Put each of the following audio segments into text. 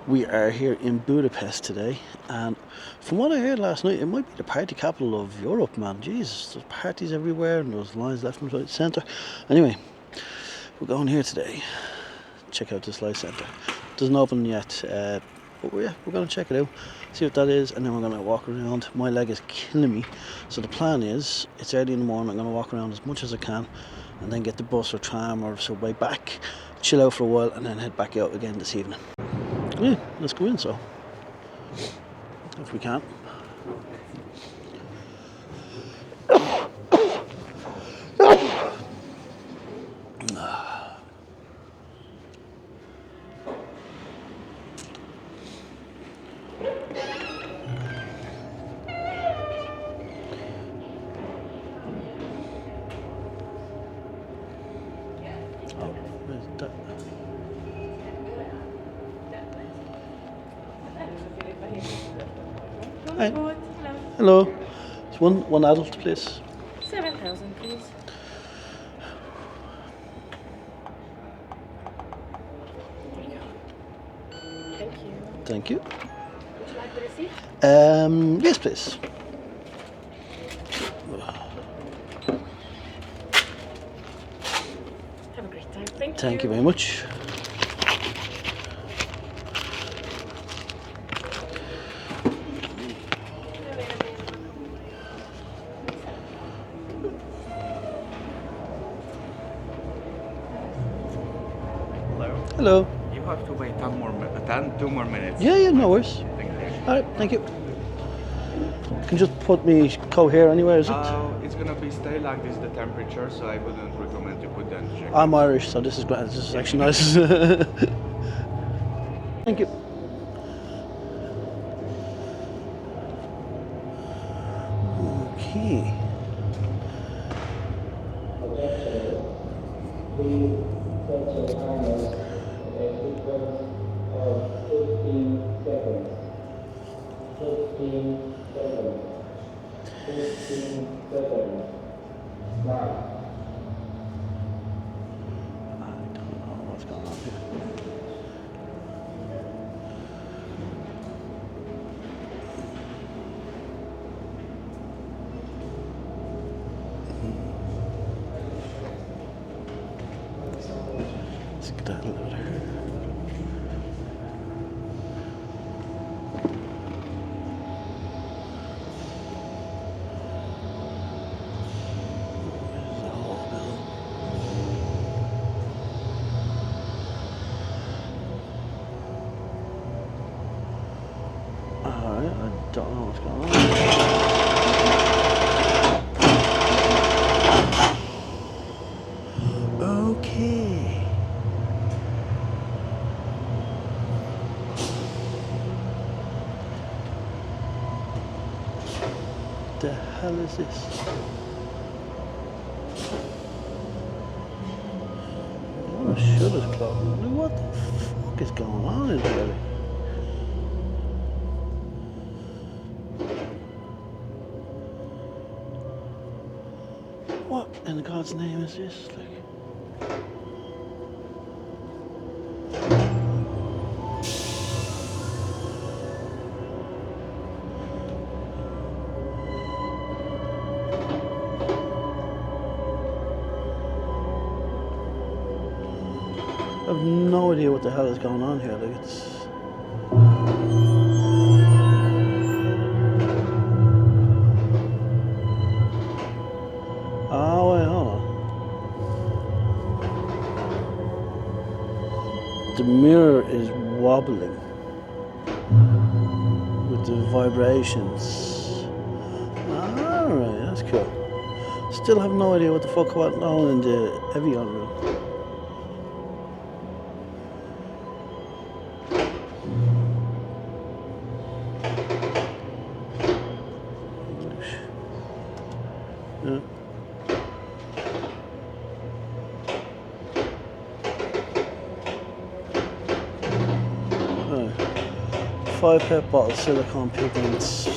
We are here in Budapest today, and from what I heard last night, it might be the party capital of Europe, man. Jesus, there's parties everywhere and there's lines left and right centre. Anyway, we're going here today. Check out this light centre. It doesn't open yet, but we're going to check it out, see what that is, and then we're going to walk around. My leg is killing me, so the plan is, it's early in the morning, I'm going to walk around as much as I can, and then get the bus or tram or subway back, chill out for a while, and then head back out again this evening. Yeah, let's go in, so if we can. Hi. Hello. It's one adult, please. 7,000, please. Thank you. Thank you. Would you like the receipt? Yes, please. Have a great time. Thank you. Thank you very much. Hello. You have to wait 2 more minutes. Yeah, no worries. Thank you. Alright, thank you. Can you just put me coat here anywhere, is it? It's gonna be stay like this the temperature, so I wouldn't recommend you put that in jacket. I'm Irish, so this is great. This is actually nice. Thank you. Okay. Please set your timers a sequence of 15 seconds. 15 seconds. 15 seconds. Now. I don't know what's going on here. Let's get that loader. Alright, I don't know what's going on. Okay. The hell is this? Oh, shutter's closed. What the fuck is going on in here? What in God's name is this? Like, I have no idea what the hell is going on here. Like, it's. Oh, wait, hold on. The mirror is wobbling with the vibrations. Alright, that's cool. Still have no idea what the fuck went on in the Evian room. Yeah. Right. 5 pet bottles, silicone pigments,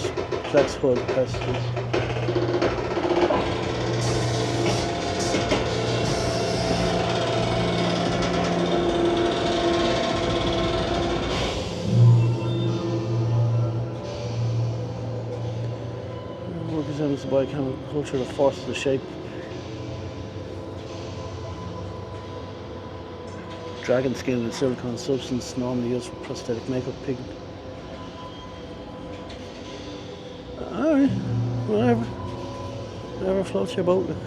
flex hood, pesticles. use the bioculture to force the shape. Dragon skin and silicone substance normally used for prosthetic makeup pigment. Alright, whatever. Whatever floats your boat. Look.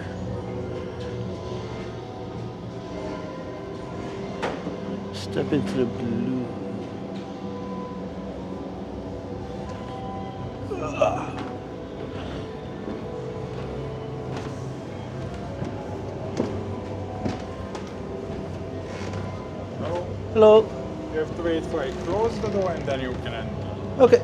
Step into the blue. Hello. You have to wait for it close the door and then you can enter. Okay.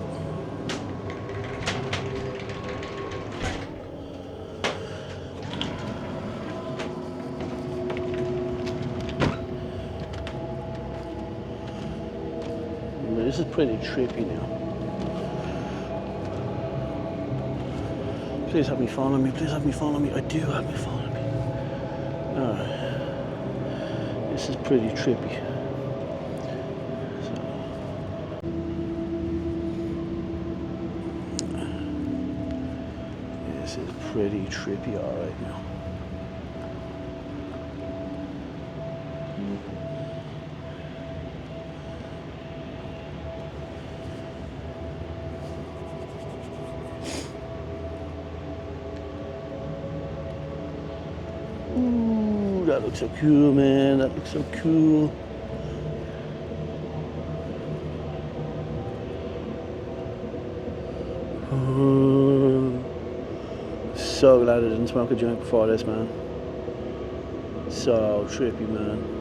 This is pretty trippy now. Please have me follow me. Please have me follow me. I do have me follow me. Alright. This is pretty trippy. This is pretty trippy, alright now. Ooh, that looks so cool, man. That looks so cool. So glad I didn't smoke a joint before this, man. So trippy, man.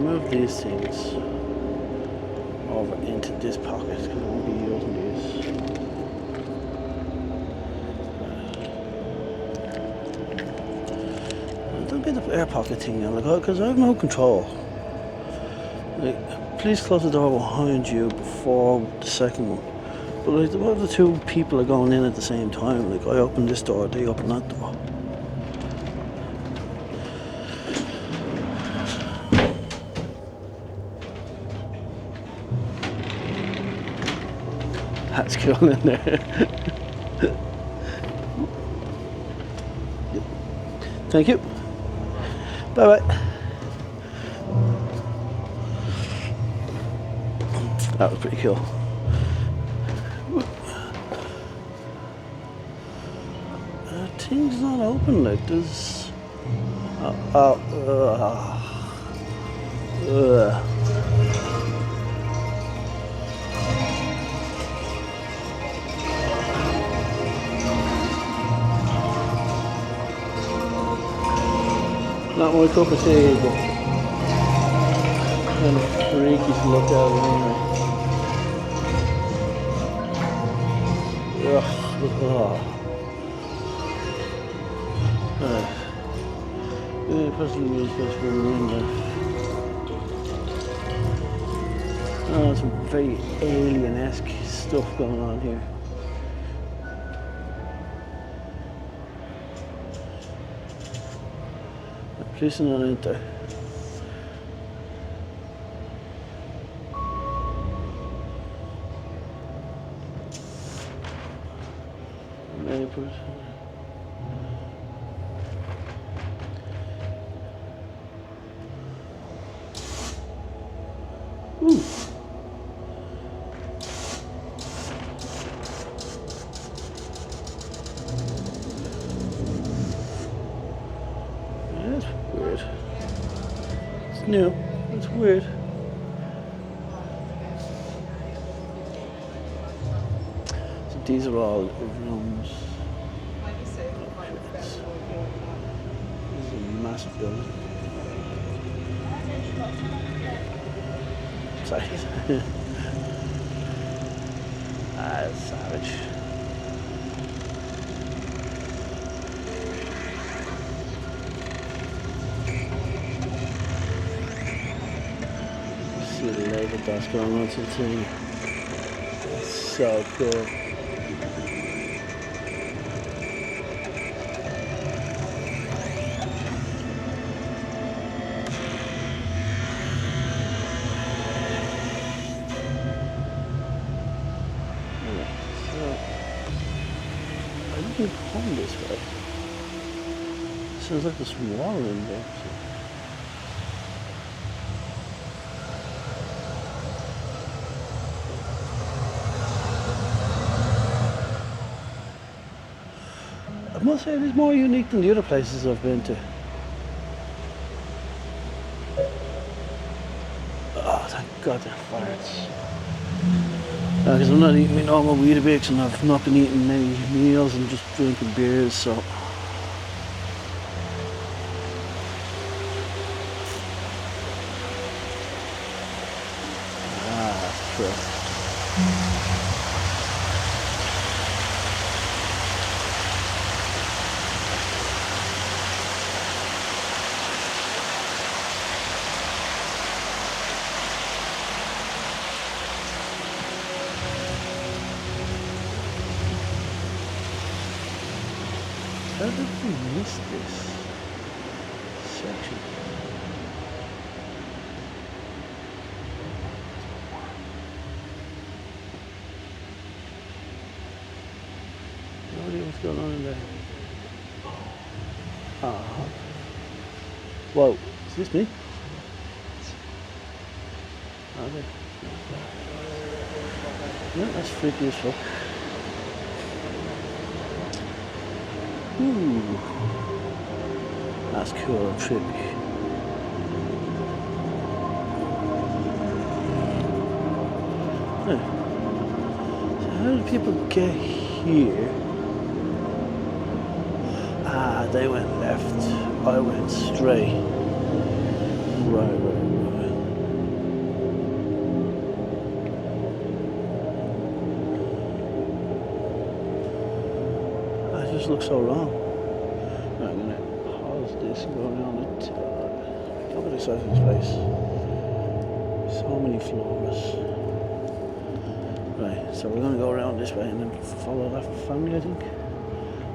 Move these things over into this pocket because I won't be using these. Don't get the air pocket thing now, like, because I have no control. Like, please close the door behind you before the second one. But like, what if the two people are going in at the same time? Like, I open this door, they open that door. That's cool in there. Thank you. Bye bye. That was pretty cool. Thing's not open, like there's. Not my cup of tea, but kind of freaky to look at anyway. Yeah, personally, we're supposed to be in there. Oh, some very alien-esque stuff going on here. Please not enter. Neighbors. Ooh. That's weird. It's new. It's weird. So these are all rooms. This is a massive building. Sorry. That's savage. what that's going on to the thing. It's so cool. Come this way. Sounds like there's some water in there. I must say it is more unique than the other places I've been to. Oh, thank God they're farts. Because I'm not eating my normal Weetabix and I've not been eating many meals and just drinking beers, so. Ah, that's true. How did we miss this section? No idea what's going on in there. Whoa, is this me? Okay. Yeah, that's freaky as fuck. Ooh, that's cool and trippy. Huh. So how did people get here? Ah, they went left. I went straight. Right. That just looks so wrong. Right, I'm gonna pause this and go around it. Look at the size of this place. So many floors. Right, so we're gonna go around this way and then follow that family, I think.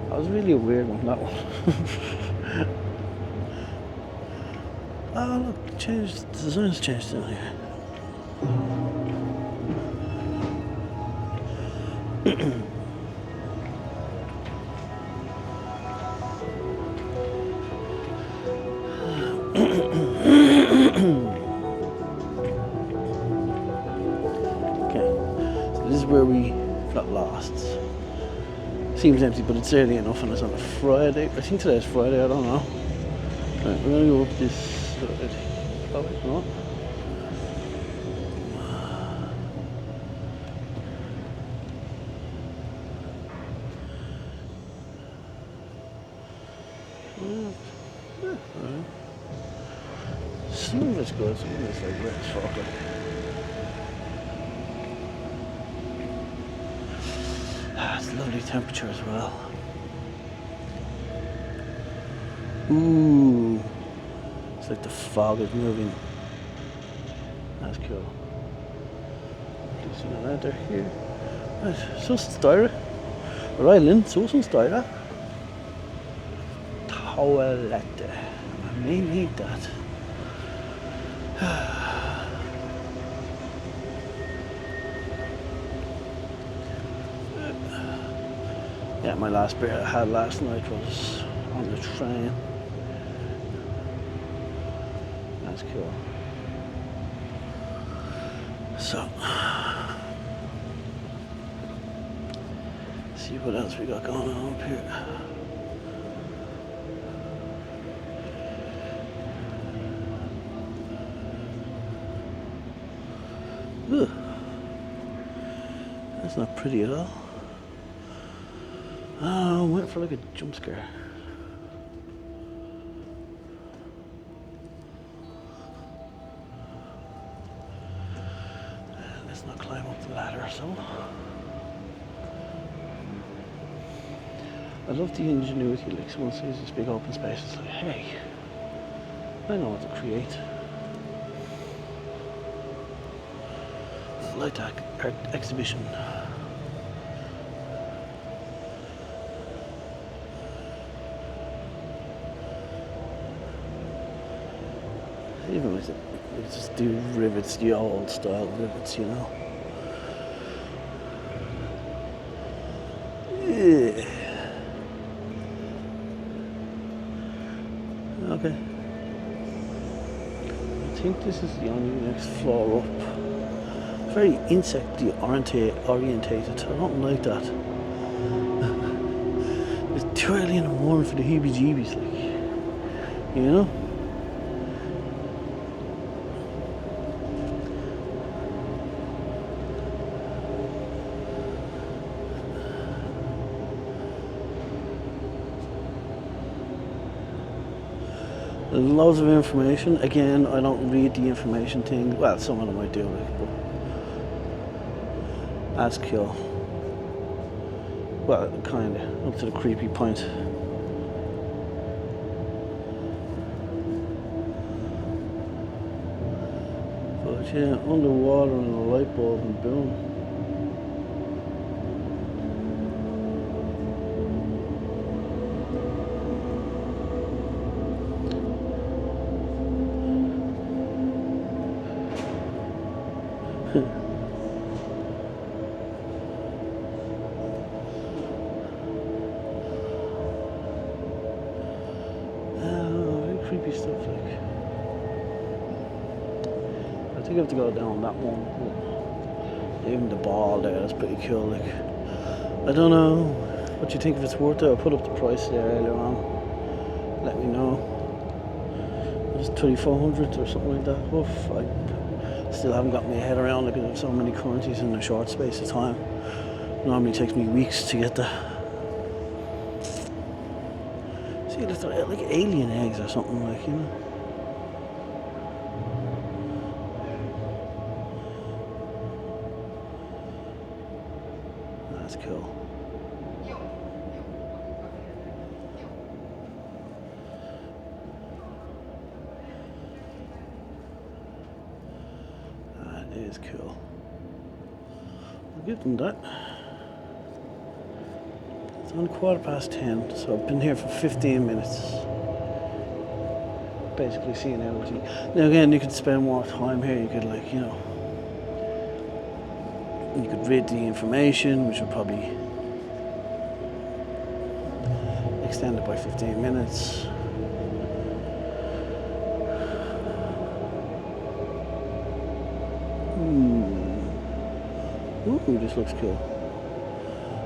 That was really a weird one, that one. Oh look, changed, the design's changed down here. Where we got lost. Seems empty, but it's early enough and it's on a Friday. I think today's Friday, I don't know. Right, we're gonna go up this side. Oh wait, no. Some of it's good, some of it's like wet as fuck. It's lovely temperature as well. Ooh, it's like the fog is moving. That's cool. See an ladder here. Right, så styre. Right in, så som styre. Toilette. I may need that. Yeah, my last beer I had last night was on the train. That's cool. So, see what else we got going on up here. Ugh. That's not pretty at all. Oh, I went for like a jump scare. Let's not climb up the ladder or so. I love the ingenuity, like someone sees this big open space, it's like, hey, I know what to create. Light Art exhibition. Even with it, we just do rivets, the old style rivets, you know. Yeah. Okay. I think this is the only next floor up. Very insectly orientated. I don't like that. It's too early in the morning for the heebie-jeebies, like, you know. There's loads of information. Again, I don't read the information thing. Well, some of them I do, like, but that's cool. Well, kind of, up to the creepy point. But yeah, underwater and a light bulb and boom. Creepy stuff, like. I think I have to go down that one. Even the ball there, that's pretty cool, like. I don't know what you think, if it's worth it. I'll put up the price there earlier on. Let me know. It's 2,400 or something like that. Oof, I still haven't got my head around it because there's so many currencies in a short space of time. Normally it takes me weeks to get the. See, they're like alien eggs or something, like, you know. That's cool. That is cool. I'll give them that. It's on 10:15, so I've been here for 15 minutes. Basically seeing everything. Now again, you could spend more time here. You could, like, you know, you could read the information, which would probably extend it by 15 minutes. Ooh, this looks cool.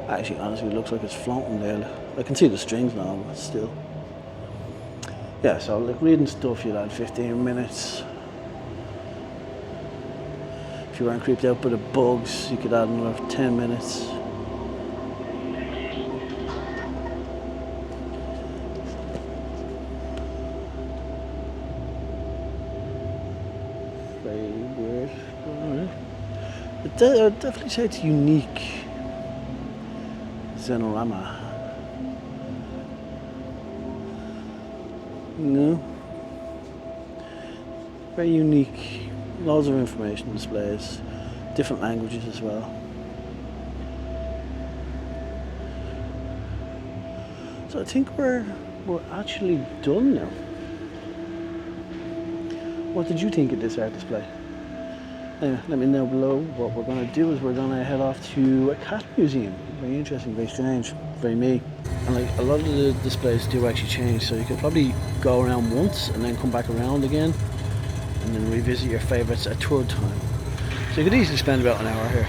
Actually, honestly, it looks like it's floating there. I can see the strings now, but still. Yeah, so like reading stuff, you'd add 15 minutes. If you weren't creeped out by the bugs, you could add another 10 minutes. Very weird. Alright. I'd definitely say it's unique. Zenorama. No. Very unique. Loads of information displays. Different languages as well. So I think we're actually done now. What did you think of this art display? Anyway, let me know below. What we're going to do is we're going to head off to a cat museum. Very interesting, very strange, very me. And like a lot of the displays do actually change, so you could probably go around once and then come back around again and then revisit your favourites a third time. So you could easily spend about an hour here.